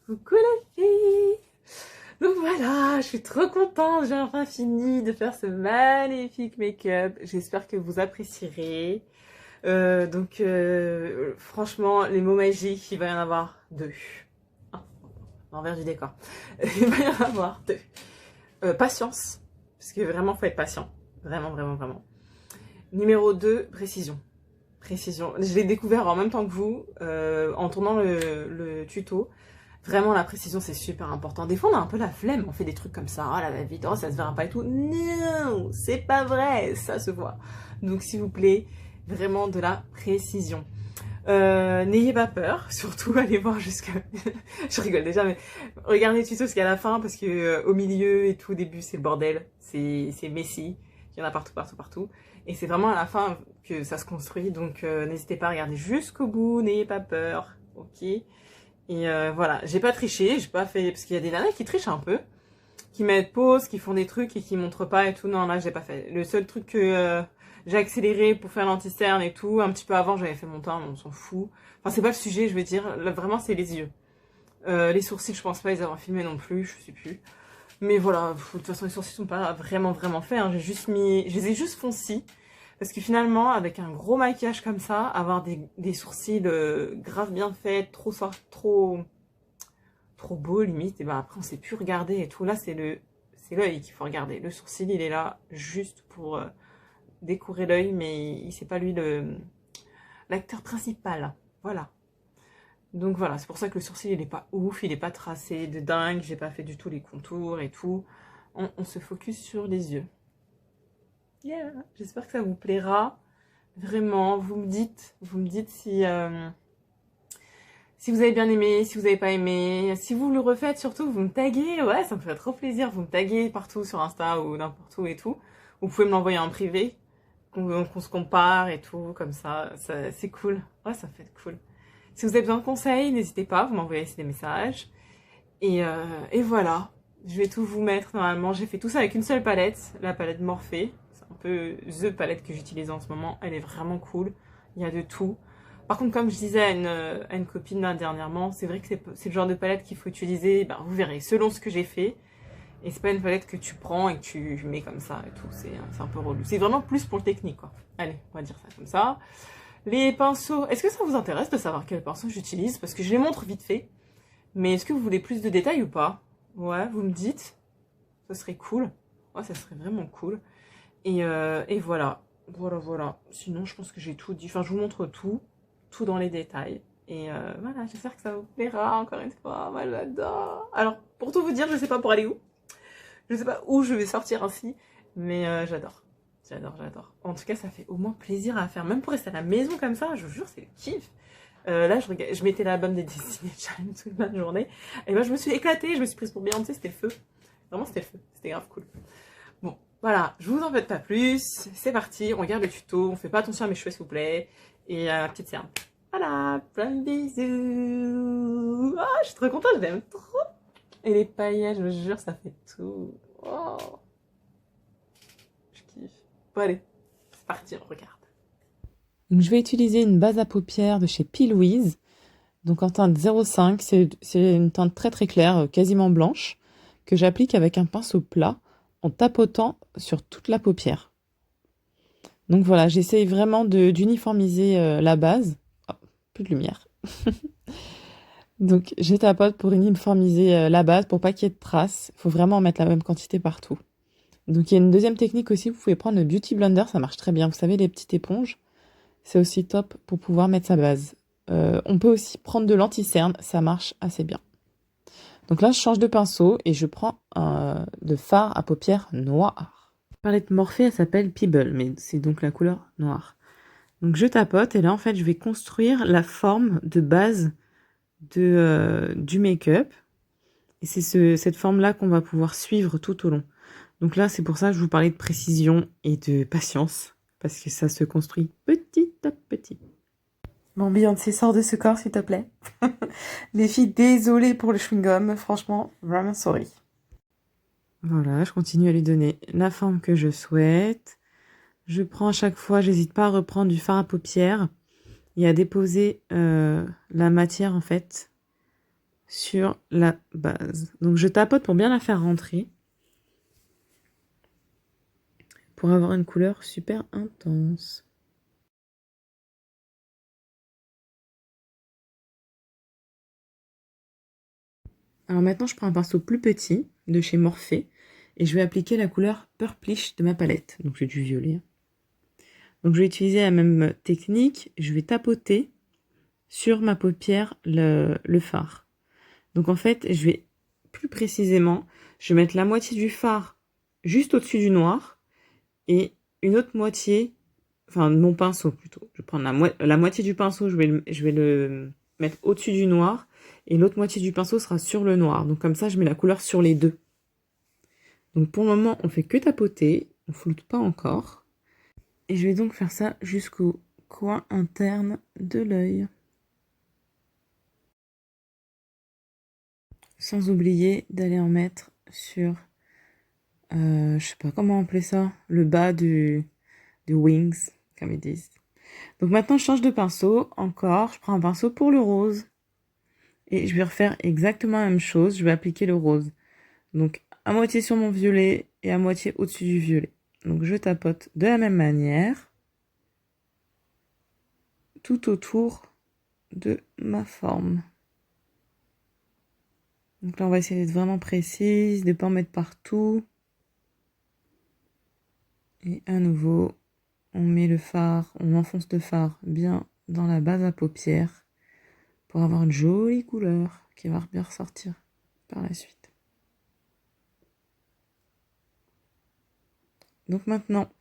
Coucou les filles! Donc voilà, je suis trop contente, j'ai enfin fini de faire ce magnifique make-up. J'espère que vous apprécierez. Franchement, les mots magiques, il va y en avoir deux. Ah, l'envers du décor. Il va y en avoir deux. Patience, parce que vraiment, faut être patient. Vraiment, vraiment, vraiment. Numéro 2, précision. Précision. Je l'ai découvert en même temps que vous, en tournant le tuto. Vraiment, la précision, c'est super important. Des fois, on a un peu la flemme, on fait des trucs comme ça, oh la va-vite, oh ça se verra pas et tout. Non, c'est pas vrai, ça se voit. Donc, s'il vous plaît, vraiment de la précision. N'ayez pas peur, surtout allez voir jusque... Je rigole déjà, mais regardez le tuto jusqu'à la fin, parce que au milieu et tout, au début, c'est le bordel, c'est messy, il y en a partout, partout, partout. Et c'est vraiment à la fin que ça se construit, donc n'hésitez pas à regarder jusqu'au bout, n'ayez pas peur, ok? Et voilà, j'ai pas triché, j'ai pas fait... Parce qu'il y a des nanas qui trichent un peu, qui mettent pause, qui font des trucs et qui montrent pas et tout. Non, là, j'ai pas fait. Le seul truc que j'ai accéléré pour faire l'anti-cerne et tout, un petit peu avant, j'avais fait mon teint, mais on s'en fout. Enfin, c'est pas le sujet, je veux dire. Là, vraiment, c'est les yeux. Les sourcils, je pense pas les avoir filmés non plus, je sais plus. Mais voilà, de toute façon, les sourcils sont pas vraiment, vraiment faits. Hein. Je les ai juste foncés. Parce que finalement, avec un gros maquillage comme ça, avoir des sourcils grave bien faits, trop beau limite, et ben après on sait plus regarder et tout. Là, c'est l'œil qu'il faut regarder. Le sourcil, il est là juste pour décorer l'œil, mais c'est pas lui l'acteur principal. Voilà. Donc voilà, c'est pour ça que le sourcil, il est pas ouf, il est pas tracé de dingue, j'ai pas fait du tout les contours et tout. On se focus sur les yeux. Yeah, j'espère que ça vous plaira. Vraiment, vous me dites si vous avez bien aimé, si vous n'avez pas aimé. Si vous le refaites, surtout, vous me taguez. Ouais, ça me ferait trop plaisir. Vous me taguez partout sur Insta ou n'importe où et tout. Vous pouvez me l'envoyer en privé, qu'on se compare et tout, comme ça c'est cool. Ouais, ça fait cool. Si vous avez besoin de conseils, n'hésitez pas, vous m'envoyez des messages. Et voilà, je vais tout vous mettre normalement. J'ai fait tout ça avec une seule palette, la palette Morphe. C'est un peu the palette que j'utilise en ce moment. Elle est vraiment cool. Il y a de tout. Par contre, comme je disais à une copine là, dernièrement, c'est vrai que c'est le genre de palette qu'il faut utiliser, ben, vous verrez, selon ce que j'ai fait. Et c'est pas une palette que tu prends et que tu mets comme ça et tout. C'est un peu relou. C'est vraiment plus pour le technique, quoi. Allez, on va dire ça comme ça. Les pinceaux, est-ce que ça vous intéresse de savoir quel pinceau j'utilise? Parce que je les montre vite fait. Mais est-ce que vous voulez plus de détails ou pas? Ouais, vous me dites. Ça serait cool. Ouais, ça serait vraiment cool. Et voilà. Voilà. Sinon, je pense que j'ai tout dit. Enfin, je vous montre tout dans les détails. Et voilà, j'espère que ça vous plaira encore une fois. Moi, j'adore. Alors, pour tout vous dire, je sais pas pour aller où. Je sais pas où je vais sortir ainsi. Mais j'adore. J'adore. En tout cas, ça fait au moins plaisir à faire. Même pour rester à la maison comme ça, je vous jure, c'est le kiff. Là, je mettais l'album des Disney Challenge toute la journée. Et ben, je me suis éclatée, je me suis prise pour Beyoncé, c'était le feu. Vraiment, c'était le feu. C'était grave cool. Bon, voilà, je vous en fais pas plus. C'est parti, on regarde le tuto. On fait pas attention à mes cheveux, s'il vous plaît. Et à ma petite cerne. Voilà, plein de bisous. Ah, je suis trop contente, je l'aime trop. Et les paillettes, je vous jure, ça fait tout. Oh, je kiffe. Bon, allez, c'est parti, on regarde. Donc, je vais utiliser une base à paupières de chez P. Louise. Donc en teinte 05, c'est une teinte très très claire, quasiment blanche, que j'applique avec un pinceau plat en tapotant sur toute la paupière. Donc voilà, j'essaye vraiment d'uniformiser la base. Oh, plus de lumière. Donc je tapote pour uniformiser la base, pour pas qu'il y ait de traces. Il faut vraiment mettre la même quantité partout. Donc il y a une deuxième technique aussi, vous pouvez prendre le Beauty Blender, ça marche très bien. Vous savez, les petites éponges, c'est aussi top pour pouvoir mettre sa base. On peut aussi prendre de l'anti-cerne, ça marche assez bien. Donc là, je change de pinceau et je prends de fard à paupières noir. La palette Morphe, elle s'appelle Pebble, mais c'est donc la couleur noire. Donc je tapote et là, en fait, je vais construire la forme de base du make-up. Et c'est cette forme-là qu'on va pouvoir suivre tout au long. Donc là, c'est pour ça que je vous parlais de précision et de patience, parce que ça se construit petit à petit. Bon, Beyoncé, sors de ce corps, s'il te plaît. Les filles, désolées pour le chewing-gum. Franchement, vraiment sorry. Voilà, je continue à lui donner la forme que je souhaite. Je prends à chaque fois, j'hésite pas à reprendre du fard à paupières et à déposer la matière, en fait, sur la base. Donc je tapote pour bien la faire rentrer. Pour avoir une couleur super intense. Alors maintenant, je prends un pinceau plus petit de chez Morphe et je vais appliquer la couleur Purplish de ma palette. Donc c'est du violet. Donc je vais utiliser la même technique. Je vais tapoter sur ma paupière le fard. Donc en fait, je vais plus précisément, je vais mettre la moitié du fard juste au-dessus du noir et une autre moitié, enfin mon pinceau plutôt. Je vais prendre la moitié du pinceau, je vais le mettre au-dessus du noir et l'autre moitié du pinceau sera sur le noir. Donc comme ça, je mets la couleur sur les deux. Donc pour le moment, on fait que tapoter, on floute pas encore. Et je vais donc faire ça jusqu'au coin interne de l'œil. Sans oublier d'aller en mettre sur, je sais pas comment appeler ça, le bas du wings, comme ils disent. Donc maintenant, je change de pinceau, encore, je prends un pinceau pour le rose. Et je vais refaire exactement la même chose, je vais appliquer le rose. Donc à moitié sur mon violet et à moitié au-dessus du violet. Donc je tapote de la même manière, tout autour de ma forme. Donc là, on va essayer d'être vraiment précise, de ne pas en mettre partout. Et à nouveau, on met le fard, on enfonce le fard bien dans la base à paupières pour avoir une jolie couleur qui va bien ressortir par la suite. Donc maintenant,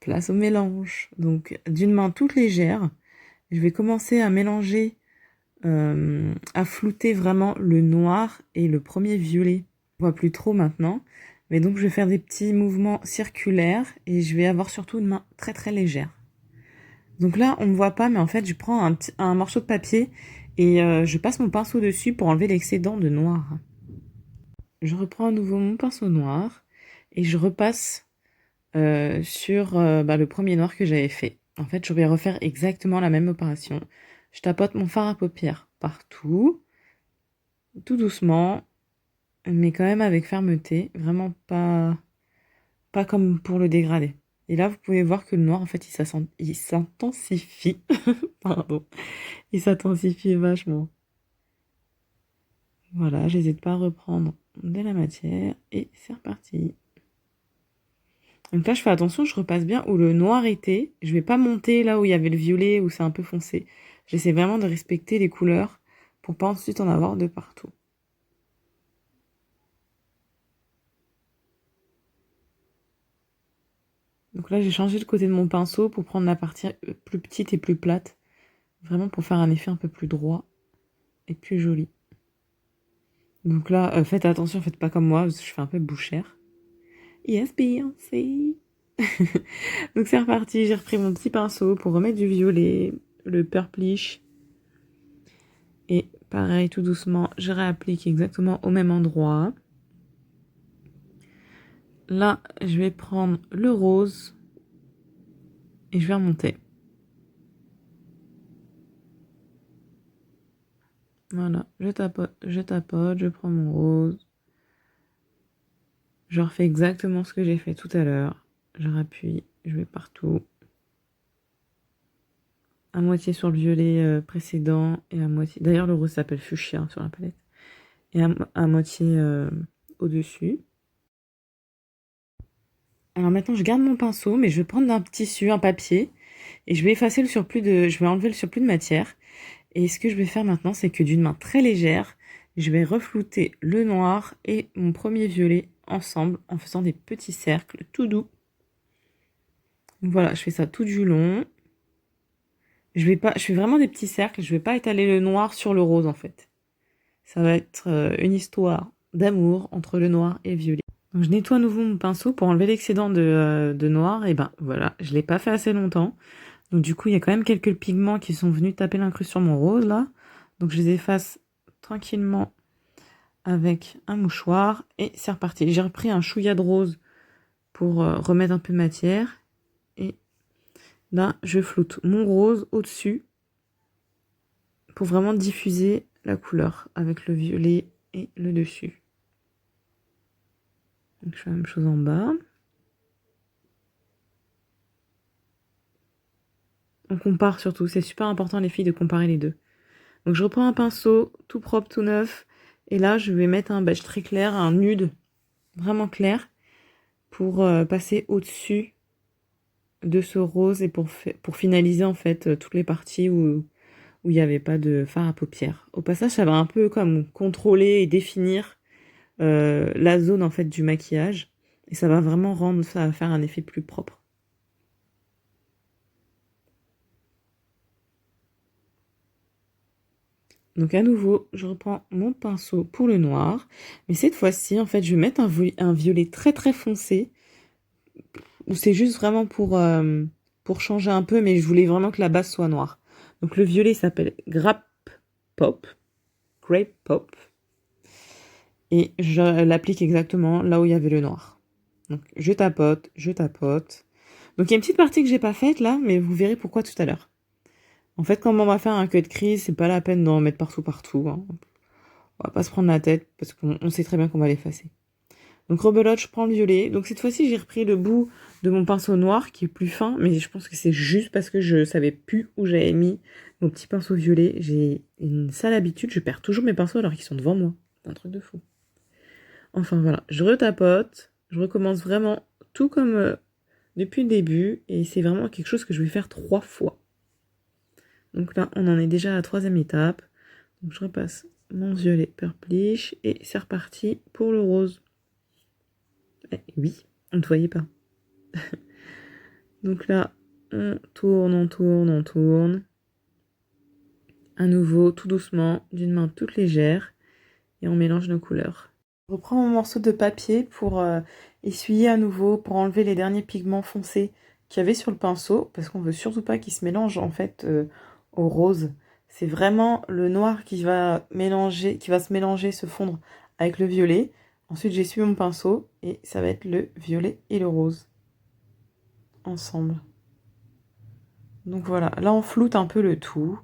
place au mélange. Donc d'une main toute légère, je vais commencer à mélanger, à flouter vraiment le noir et le premier violet. On voit plus trop maintenant, mais donc je vais faire des petits mouvements circulaires et je vais avoir surtout une main très très légère. Donc là, on ne voit pas, mais en fait, je prends un morceau de papier et je passe mon pinceau dessus pour enlever l'excédent de noir. Je reprends à nouveau mon pinceau noir et je repasse sur le premier noir que j'avais fait. En fait, je vais refaire exactement la même opération. Je tapote mon fard à paupières partout, tout doucement, mais quand même avec fermeté, vraiment pas comme pour le dégradé. Et là, vous pouvez voir que le noir, en fait, il s'intensifie. Pardon. Il s'intensifie vachement. Voilà, j'hésite pas à reprendre de la matière et c'est reparti. Donc là, je fais attention, je repasse bien où le noir était. Je vais pas monter là où il y avait le violet, où c'est un peu foncé. J'essaie vraiment de respecter les couleurs pour pas ensuite en avoir de partout. Donc là, j'ai changé le côté de mon pinceau pour prendre la partie plus petite et plus plate. Vraiment pour faire un effet un peu plus droit et plus joli. Donc là, faites attention, faites pas comme moi, parce que je fais un peu bouchère. Yes, Beyoncé. Donc c'est reparti, j'ai repris mon petit pinceau pour remettre du violet, le purplish. Et pareil, tout doucement, je réapplique exactement au même endroit. Là, je vais prendre le rose et je vais remonter. Voilà, je tapote, je prends mon rose. Je refais exactement ce que j'ai fait tout à l'heure. Je rappuie, je vais partout. À moitié sur le violet précédent et à moitié... D'ailleurs, le rose s'appelle fuchsia sur la palette. Et à moitié au-dessus. Alors maintenant, je garde mon pinceau, mais je vais prendre un tissu, un papier, et je vais effacer le surplus de... Je vais enlever le surplus de matière. Et ce que je vais faire maintenant, c'est que d'une main très légère, je vais reflouter le noir et mon premier violet ensemble en faisant des petits cercles tout doux. Voilà, je fais ça tout du long. Je fais vraiment des petits cercles, je vais pas étaler le noir sur le rose en fait. Ça va être une histoire d'amour entre le noir et le violet. Donc je nettoie à nouveau mon pinceau pour enlever l'excédent de noir. Et ben voilà, je l'ai pas fait assez longtemps. Donc du coup, il y a quand même quelques pigments qui sont venus taper l'incruste sur mon rose là. Donc je les efface tranquillement avec un mouchoir. Et c'est reparti. J'ai repris un chouïa de rose pour remettre un peu de matière. Et là, je floute mon rose au-dessus pour vraiment diffuser la couleur avec le violet et le dessus. Donc je fais la même chose en bas. On compare surtout, c'est super important les filles de comparer les deux. Donc je reprends un pinceau tout propre, tout neuf. Et là je vais mettre un beige très clair, un nude vraiment clair pour passer au-dessus de ce rose et pour finaliser en fait toutes les parties où il n'y avait pas de fard à paupières. Au passage, ça va un peu comme contrôler et définir la zone en fait du maquillage et ça va vraiment rendre, ça va faire un effet plus propre. Donc à nouveau, je reprends mon pinceau pour le noir, mais cette fois-ci, en fait, je vais mettre un violet très très foncé, ou c'est juste vraiment pour changer un peu, mais je voulais vraiment que la base soit noire. Donc le violet s'appelle Pop, Grape Pop, et je l'applique exactement là où il y avait le noir. Donc je tapote, je tapote. Donc il y a une petite partie que j'ai pas faite là, mais vous verrez pourquoi tout à l'heure. En fait, quand on va faire un cut crease, c'est pas la peine d'en mettre partout, hein. On va pas se prendre la tête parce qu'on sait très bien qu'on va l'effacer. Donc rebelote, je prends le violet. Donc cette fois-ci, j'ai repris le bout de mon pinceau noir qui est plus fin, mais je pense que c'est juste parce que je savais plus où j'avais mis mon petit pinceau violet. J'ai une sale habitude, je perds toujours mes pinceaux alors qu'ils sont devant moi. C'est un truc de fou. Enfin voilà, je retapote, je recommence vraiment tout comme depuis le début et c'est vraiment quelque chose que je vais faire 3 fois. Donc là, on en est déjà à la 3e étape. Donc je repasse mon violet purplish et c'est reparti pour le rose. Eh, oui, on ne te voyait pas. Donc là, on tourne, on tourne, on tourne. À nouveau, tout doucement, d'une main toute légère et on mélange nos couleurs. Je reprends mon morceau de papier pour essuyer à nouveau, pour enlever les derniers pigments foncés qu'il y avait sur le pinceau, parce qu'on veut surtout pas qu'ils se mélangent en fait au rose. C'est vraiment le noir qui va se mélanger, se fondre avec le violet. Ensuite, j'essuie mon pinceau et ça va être le violet et le rose ensemble. Donc voilà, là on floute un peu le tout.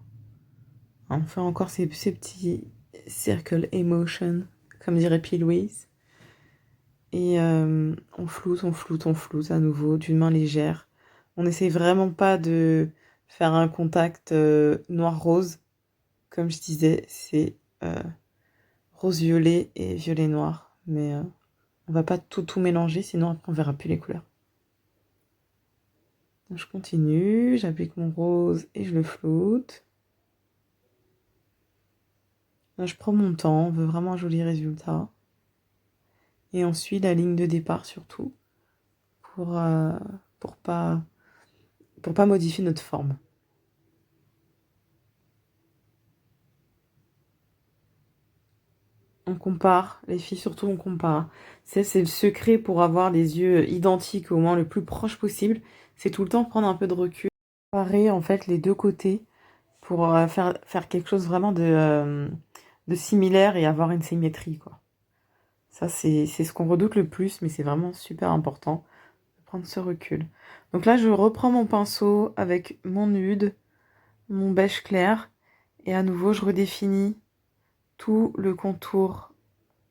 On fait encore ces petits circle emotion, comme dirait P. Louise. Et on floute, on floute, on floute à nouveau d'une main légère. On n'essaie vraiment pas de faire un contact noir-rose. Comme je disais, c'est rose-violet et violet-noir. Mais on va pas tout mélanger, sinon après on verra plus les couleurs. Donc je continue, j'applique mon rose et je le floute. Là, je prends mon temps, on veut vraiment un joli résultat. Et on suit la ligne de départ surtout pour pas modifier notre forme. On compare, les filles surtout on compare. C'est le secret pour avoir des yeux identiques au moins le plus proche possible. C'est tout le temps prendre un peu de recul. Comparer en fait les deux côtés pour faire quelque chose vraiment de similaire et avoir une symétrie quoi. Ça c'est ce qu'on redoute le plus mais c'est vraiment super important de prendre ce recul. Donc là je reprends mon pinceau avec mon nude, mon beige clair et à nouveau je redéfinis tout le contour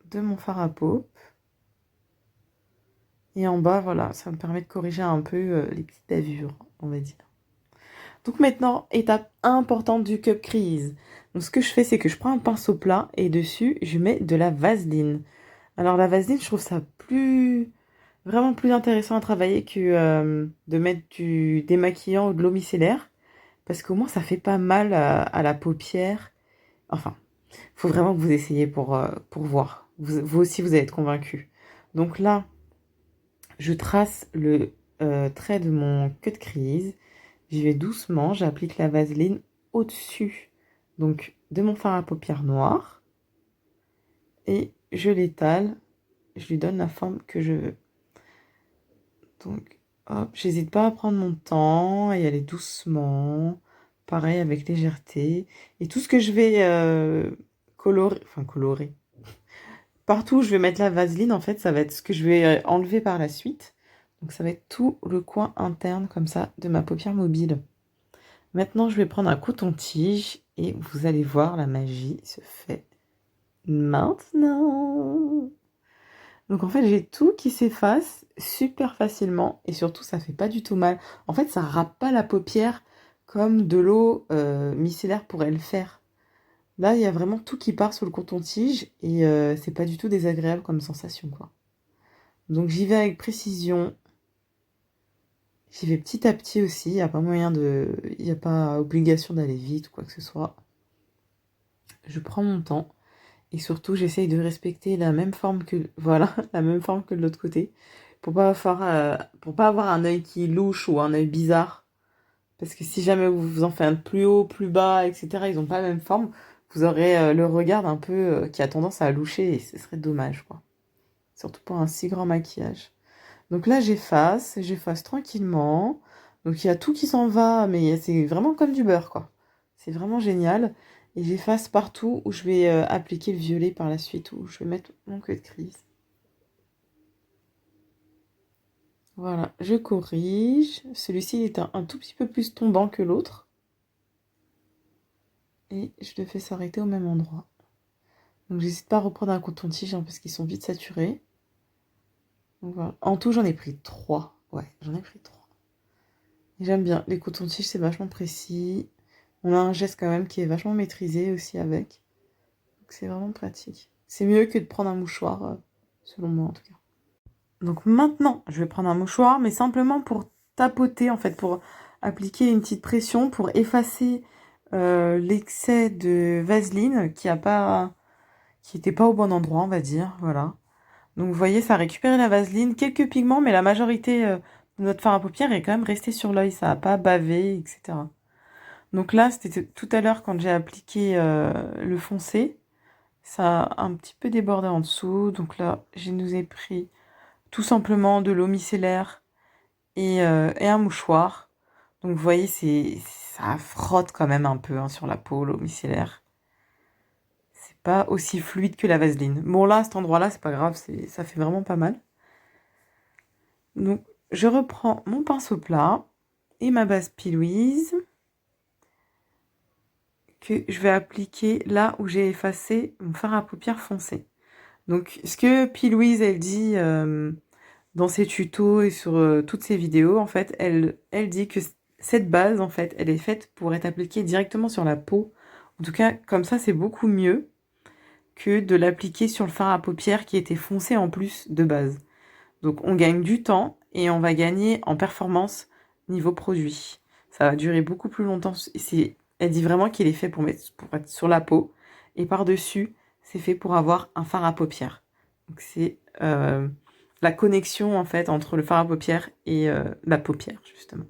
de mon fard à paup. Et en bas, voilà, ça me permet de corriger un peu les petites bavures, on va dire. Donc maintenant, étape importante du cup crease. Donc ce que je fais, c'est que je prends un pinceau plat et dessus, je mets de la vaseline. Alors la vaseline, je trouve ça vraiment plus intéressant à travailler que de mettre du démaquillant ou de l'eau micellaire. Parce qu'au moins, ça fait pas mal à la paupière. Enfin, faut vraiment que vous essayiez pour voir. Vous aussi, vous allez être convaincus. Donc là, je trace le trait de mon cut crease. J'y vais doucement. J'applique la vaseline au-dessus donc de mon fard à paupières noir. Et je l'étale. Je lui donne la forme que je veux. Donc, hop, j'hésite pas à prendre mon temps et aller doucement. Pareil, avec légèreté. Et tout ce que je vais colorer. Partout où je vais mettre la vaseline, en fait, ça va être ce que je vais enlever par la suite. Donc ça va être tout le coin interne comme ça de ma paupière mobile. Maintenant, je vais prendre un coton-tige et vous allez voir, la magie se fait maintenant. Donc en fait, j'ai tout qui s'efface super facilement et surtout, ça fait pas du tout mal. En fait, ça râpe pas la paupière comme de l'eau micellaire pourrait le faire. Là, il y a vraiment tout qui part sur le coton-tige et c'est pas du tout désagréable comme sensation, quoi. Donc j'y vais avec précision. J'y vais petit à petit aussi. Il n'y a pas moyen de... Il n'y a pas obligation d'aller vite ou quoi que ce soit. Je prends mon temps. Et surtout, j'essaye de respecter la même forme que... Voilà, la même forme que de l'autre côté. Pour pas avoir un œil qui louche ou un œil bizarre. Parce que si jamais vous en faites un plus haut, plus bas, etc., ils n'ont pas la même forme, vous aurez le regard un peu qui a tendance à loucher et ce serait dommage, quoi. Surtout pour un si grand maquillage. Donc là, j'efface tranquillement. Donc il y a tout qui s'en va, mais c'est vraiment comme du beurre, quoi. C'est vraiment génial. Et j'efface partout où je vais appliquer le violet par la suite, où je vais mettre mon queue de crise. Voilà, je corrige. Celui-ci, il est un tout petit peu plus tombant que l'autre. Et je le fais s'arrêter au même endroit. Donc j'hésite pas à reprendre un coton-tige hein, parce qu'ils sont vite saturés. Donc voilà. En tout, j'en ai pris 3. Ouais, j'en ai pris 3. J'aime bien. Les cotons-tiges, c'est vachement précis. On a un geste quand même qui est vachement maîtrisé aussi avec. Donc c'est vraiment pratique. C'est mieux que de prendre un mouchoir, selon moi en tout cas. Donc maintenant, je vais prendre un mouchoir, mais simplement pour tapoter, en fait, pour appliquer une petite pression, pour effacer l'excès de vaseline qui était pas au bon endroit, on va dire. Voilà. Donc vous voyez, ça a récupéré la vaseline, quelques pigments, mais la majorité de notre fard à paupières est quand même restée sur l'œil, ça n'a pas bavé, etc. Donc là, c'était tout à l'heure quand j'ai appliqué le foncé, ça a un petit peu débordé en dessous. Donc là, je nous ai pris tout simplement de l'eau micellaire et un mouchoir. Donc vous voyez, ça frotte quand même un peu hein, sur la peau, l'eau micellaire. C'est pas aussi fluide que la vaseline. Bon là, à cet endroit-là, c'est pas grave, ça fait vraiment pas mal. Donc je reprends mon pinceau plat et ma base P. Louise que je vais appliquer là où j'ai effacé mon fard à paupières foncé. Donc ce que P. Louise elle dit dans ses tutos et sur toutes ses vidéos, en fait, elle dit que cette base, en fait, elle est faite pour être appliquée directement sur la peau. En tout cas, comme ça, c'est beaucoup mieux que de l'appliquer sur le fard à paupières qui était foncé en plus de base. Donc on gagne du temps et on va gagner en performance niveau produit. Ça va durer beaucoup plus longtemps. Elle dit vraiment qu'il est fait pour être sur la peau. Et par-dessus, c'est fait pour avoir un fard à paupières. Donc c'est la connexion en fait entre le fard à paupières et la paupière justement.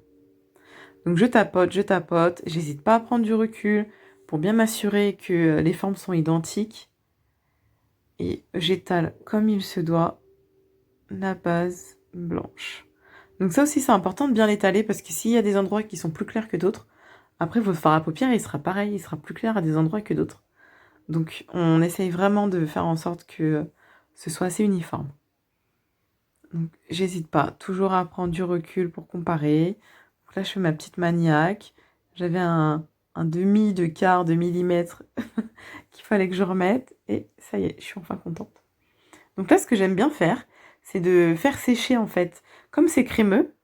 Donc je tapote. J'hésite pas à prendre du recul pour bien m'assurer que les formes sont identiques. Et j'étale comme il se doit la base blanche. Donc ça aussi c'est important de bien l'étaler parce que s'il y a des endroits qui sont plus clairs que d'autres, après votre fard à paupières il sera pareil, il sera plus clair à des endroits que d'autres. Donc on essaye vraiment de faire en sorte que ce soit assez uniforme. Donc j'hésite pas, toujours à prendre du recul pour comparer. Donc là je fais ma petite maniaque. J'avais un demi de quart de millimètre qu'il fallait que je remette et ça y est, je suis enfin contente. Donc là ce que j'aime bien faire, c'est de faire sécher en fait. Comme c'est crémeux,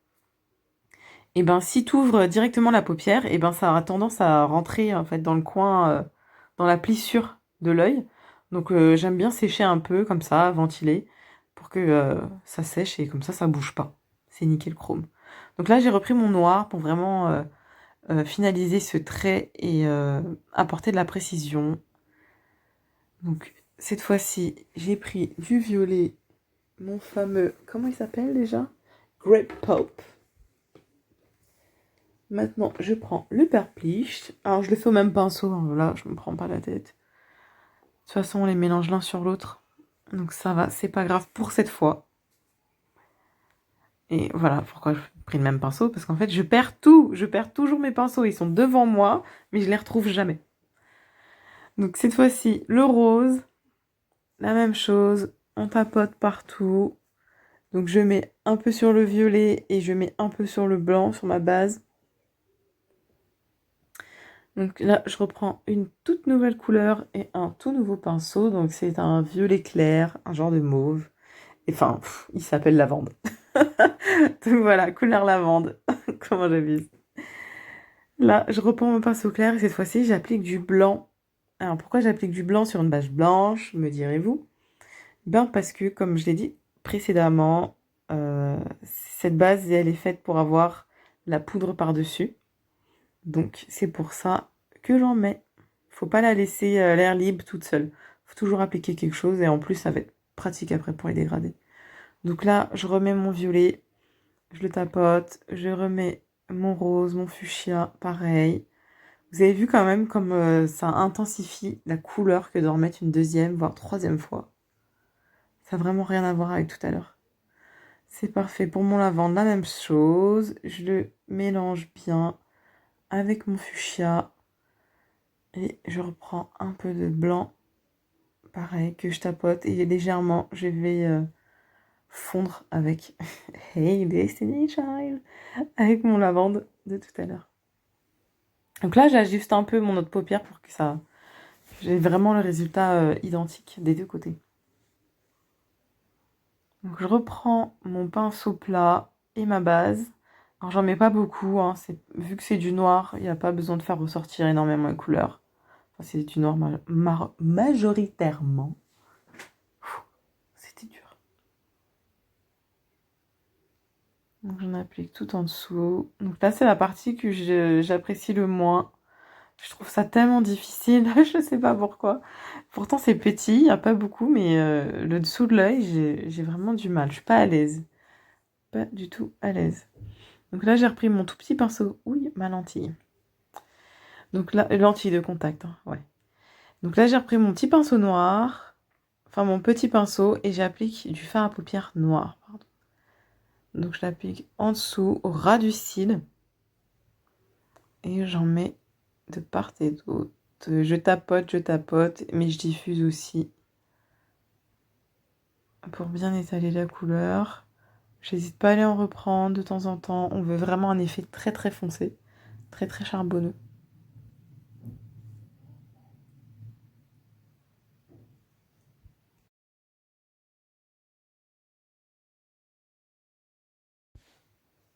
et ben si tu ouvres directement la paupière, et ben ça aura tendance à rentrer en fait dans le coin, dans la plissure de l'œil. Donc j'aime bien sécher un peu comme ça, ventiler, pour que ça sèche et comme ça bouge pas. C'est nickel chrome. Donc là j'ai repris mon noir pour vraiment finaliser ce trait et apporter de la précision. Donc cette fois-ci j'ai pris du violet, mon fameux, comment il s'appelle déjà? Grape Pulp. Maintenant, je prends le purplish. Alors, je le fais au même pinceau. Hein, là, je me prends pas la tête. De toute façon, on les mélange l'un sur l'autre. Donc, ça va. C'est pas grave pour cette fois. Et voilà pourquoi j'ai pris le même pinceau. Parce qu'en fait, je perds tout. Je perds toujours mes pinceaux. Ils sont devant moi. Mais je les retrouve jamais. Donc, cette fois-ci, le rose. La même chose. On tapote partout. Donc, je mets un peu sur le violet. Et je mets un peu sur le blanc, sur ma base. Donc là, je reprends une toute nouvelle couleur et un tout nouveau pinceau. Donc c'est un violet clair, un genre de mauve. Enfin, il s'appelle lavande. Donc voilà, couleur lavande. Comment j'abuse. Là, je reprends mon pinceau clair et cette fois-ci, j'applique du blanc. Alors pourquoi j'applique du blanc sur une base blanche, me direz-vous? Ben parce que, comme je l'ai dit précédemment, cette base, elle est faite pour avoir la poudre par-dessus. Donc c'est pour ça que j'en mets. Faut pas la laisser l'air libre toute seule. Faut toujours appliquer quelque chose et en plus ça va être pratique après pour les dégrader. Donc là, je remets mon violet, je le tapote, je remets mon rose, mon fuchsia, pareil. Vous avez vu quand même comme ça intensifie la couleur que de remettre une deuxième, voire troisième fois. Ça n'a vraiment rien à voir avec tout à l'heure. C'est parfait. Pour mon lavande, la même chose. Je le mélange bien avec mon fuchsia. Et je reprends un peu de blanc, pareil, que je tapote. Et légèrement, je vais fondre avec Hey Destiny Child, avec mon lavande de tout à l'heure. Donc là, j'ajuste un peu mon autre paupière pour que ça... J'ai vraiment le résultat identique des deux côtés. Donc je reprends mon pinceau plat et ma base. Alors j'en mets pas beaucoup, hein. Vu que c'est du noir, il n'y a pas besoin de faire ressortir énormément les couleurs. Enfin, c'est du noir majoritairement. C'était dur. Donc j'en applique tout en dessous. Donc là c'est la partie que j'apprécie le moins. Je trouve ça tellement difficile, je sais pas pourquoi. Pourtant c'est petit, il n'y a pas beaucoup, mais le dessous de l'œil, j'ai vraiment du mal. Je suis pas à l'aise. Pas du tout à l'aise. Donc là j'ai repris mon tout petit pinceau. Oui, ma lentille. Donc là, lentille de contact, hein, ouais. Donc là j'ai repris mon petit pinceau noir. Enfin mon petit pinceau et j'applique du fard à paupières noir, pardon. Donc je l'applique en dessous, au ras du cil. Et j'en mets de part et d'autre. Je tapote, mais je diffuse aussi. Pour bien étaler la couleur. J'hésite pas à aller en reprendre de temps en temps. On veut vraiment un effet très très foncé. Très très charbonneux.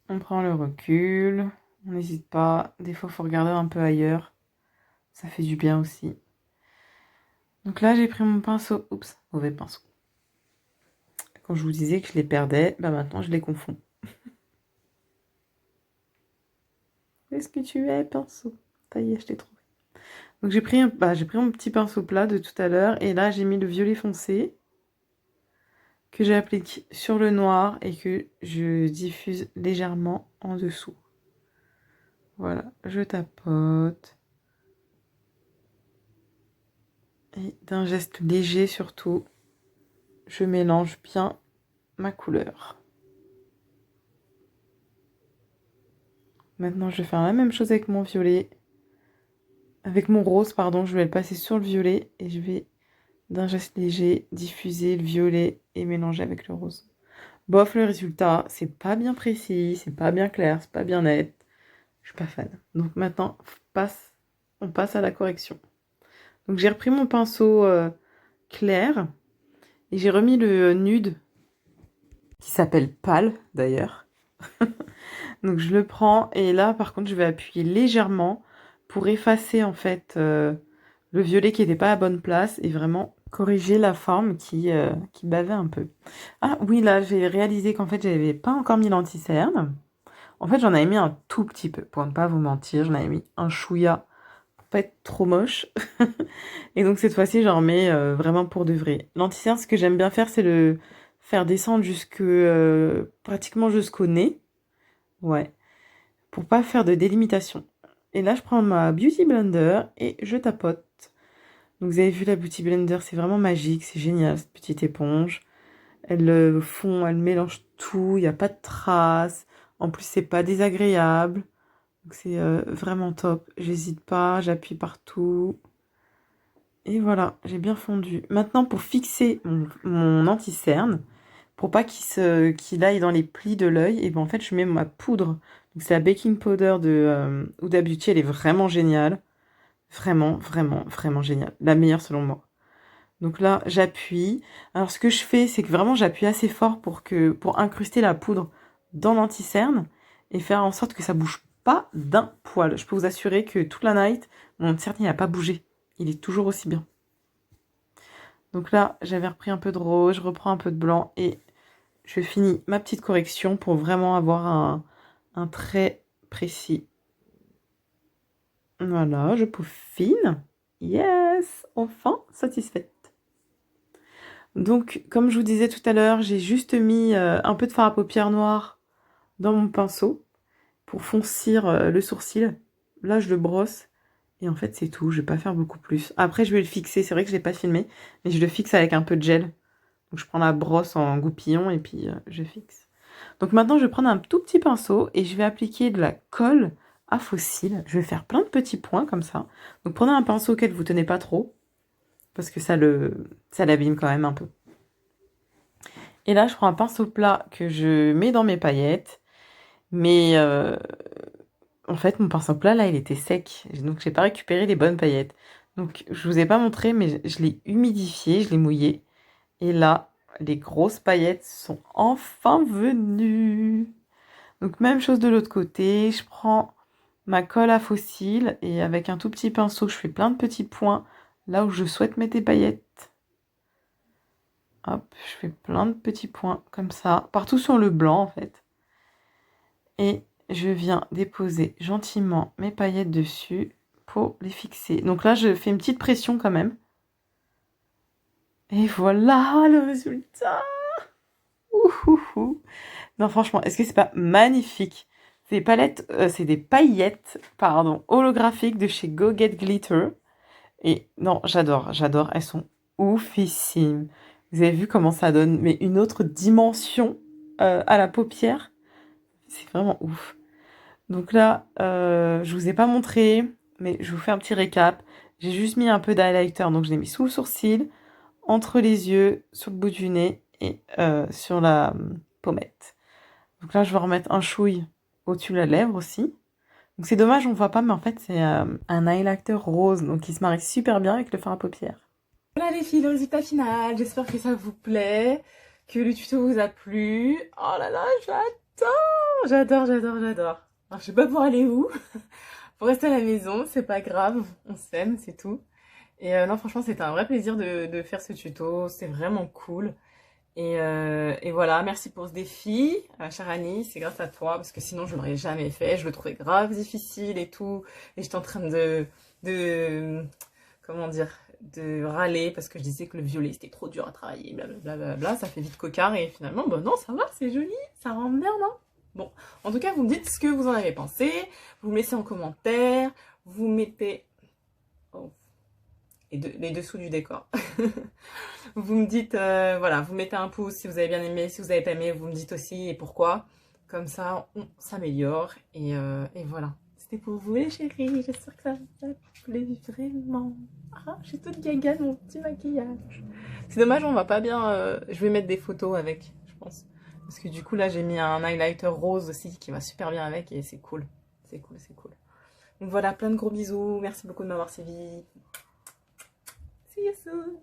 On prend le recul. On n'hésite pas. Des fois, il faut regarder un peu ailleurs. Ça fait du bien aussi. Donc là, j'ai pris mon pinceau. Oups, mauvais pinceau. Quand je vous disais que je les perdais, bah maintenant je les confonds. Où est-ce que tu es, pinceau? Ça y est, je t'ai trouvé. Donc j'ai pris mon petit pinceau plat de tout à l'heure et là j'ai mis le violet foncé que j'applique sur le noir et que je diffuse légèrement en dessous. Voilà, je tapote. Et d'un geste léger surtout, je mélange bien ma couleur. Maintenant, je vais faire la même chose avec mon violet. Avec mon rose, pardon, je vais le passer sur le violet et je vais, d'un geste léger, diffuser le violet et mélanger avec le rose. Bof, le résultat, c'est pas bien précis, c'est pas bien clair, c'est pas bien net. Je suis pas fan. Donc maintenant, on passe à la correction. Donc j'ai repris mon pinceau clair et j'ai remis le nude qui s'appelle pâle d'ailleurs. Donc je le prends et là par contre je vais appuyer légèrement pour effacer en fait le violet qui n'était pas à la bonne place et vraiment corriger la forme qui bavait un peu. Ah oui, là j'ai réalisé qu'en fait j'avais pas encore mis l'anti-cerne. En fait j'en avais mis un tout petit peu pour ne pas vous mentir, j'en avais mis un chouïa pour pas être trop moche. Et donc cette fois-ci j'en remets vraiment pour de vrai. L'anti-cerne, ce que j'aime bien faire, c'est le faire descendre pratiquement jusqu'au nez. Ouais, pour pas faire de délimitation. Et là, je prends ma Beauty Blender et je tapote. Donc vous avez vu, la Beauty Blender, c'est vraiment magique, c'est génial, cette petite éponge. Elle elle mélange tout, il n'y a pas de traces. En plus, c'est pas désagréable. Donc c'est vraiment top. J'hésite pas, j'appuie partout. Et voilà, j'ai bien fondu. Maintenant, pour fixer mon anti-cerne, pour pas qu'il aille dans les plis de l'œil, et ben en fait, je mets ma poudre. Donc c'est la baking powder de Huda Beauty, elle est vraiment géniale. Vraiment, vraiment, vraiment génial. La meilleure selon moi. Donc là, j'appuie. Alors ce que je fais, c'est que vraiment j'appuie assez fort pour incruster la poudre dans l'anti-cerne et faire en sorte que ça bouge pas d'un poil. Je peux vous assurer que toute la night, mon anti-cerne il n'a pas bougé. Il est toujours aussi bien. Donc là, j'avais repris un peu de rose, je reprends un peu de blanc et je finis ma petite correction pour vraiment avoir un trait précis. Voilà, je peaufine. Yes, enfin satisfaite. Donc, comme je vous disais tout à l'heure, j'ai juste mis un peu de fard à paupières noir dans mon pinceau pour foncir le sourcil. Là, je le brosse et en fait, c'est tout. Je vais pas faire beaucoup plus. Après, je vais le fixer. C'est vrai que je l'ai pas filmé, mais je le fixe avec un peu de gel. Donc, je prends la brosse en goupillon et puis je fixe. Donc maintenant, je vais prendre un tout petit pinceau et je vais appliquer de la colle à faux cils. Je vais faire plein de petits points comme ça. Donc, prenez un pinceau auquel vous tenez pas trop parce que ça l'abîme quand même un peu. Et là, je prends un pinceau plat que je mets dans mes paillettes. Mais en fait, mon pinceau plat, là, il était sec. Donc, j'ai pas récupéré les bonnes paillettes. Donc, je vous ai pas montré, mais je l'ai humidifié, je l'ai mouillé. Et là, les grosses paillettes sont enfin venues. Donc, même chose de l'autre côté. Je prends ma colle à faux cils et avec un tout petit pinceau, je fais plein de petits points là où je souhaite mettre des paillettes. Hop, je fais plein de petits points comme ça, partout sur le blanc en fait. Et je viens déposer gentiment mes paillettes dessus pour les fixer. Donc là, je fais une petite pression quand même. Et voilà le résultat. Ouhouhou. Non, franchement, est-ce que c'est pas magnifique? C'est des paillettes, pardon, holographiques de chez Go Get Glitter. Et non, j'adore, j'adore. Elles sont oufissimes. Vous avez vu comment ça donne, mais une autre dimension à la paupière. C'est vraiment ouf. Donc là, je vous ai pas montré, mais je vous fais un petit récap. J'ai juste mis un peu d'highlighter, donc je l'ai mis sous le sourcil, entre les yeux, sur le bout du nez et sur la pommette. Donc là, je vais remettre un chouille au-dessus de la lèvre aussi. Donc c'est dommage, on voit pas, mais en fait, c'est un highlighter rose, donc il se marie super bien avec le fard à paupières. Voilà les filles, le résultat final. J'espère que ça vous plaît, que le tuto vous a plu. Oh là là, j'adore, j'adore, j'adore, j'adore. Alors, je sais pas pour aller où. Faut rester à la maison, c'est pas grave. On s'aime, c'est tout. Et non, franchement, c'était un vrai plaisir de faire ce tuto. C'est vraiment cool. Et voilà, merci pour ce défi, chère Annie, c'est grâce à toi, parce que sinon je l'aurais jamais fait, je le trouvais grave difficile et tout, et j'étais en train comment dire, de râler, parce que je disais que le violet c'était trop dur à travailler, blablabla, ça fait vite cocard, et finalement, bon non, ça va, c'est joli, ça rend bien, non? Bon, en tout cas, vous me dites ce que vous en avez pensé, vous me laissez en commentaire, vous mettez... Oh. Les dessous du décor. Vous me dites, voilà, vous mettez un pouce si vous avez bien aimé, si vous n'avez pas aimé, vous me dites aussi et pourquoi. Comme ça, on s'améliore. Et voilà. C'était pour vous les chéris. J'espère que ça vous a plu vraiment. Ah, j'ai toute gaga de mon petit maquillage. C'est dommage, on va pas bien... je vais mettre des photos avec, je pense. Parce que du coup, là, j'ai mis un highlighter rose aussi qui va super bien avec et c'est cool. C'est cool, c'est cool. Donc voilà, plein de gros bisous. Merci beaucoup de m'avoir suivi. See you soon.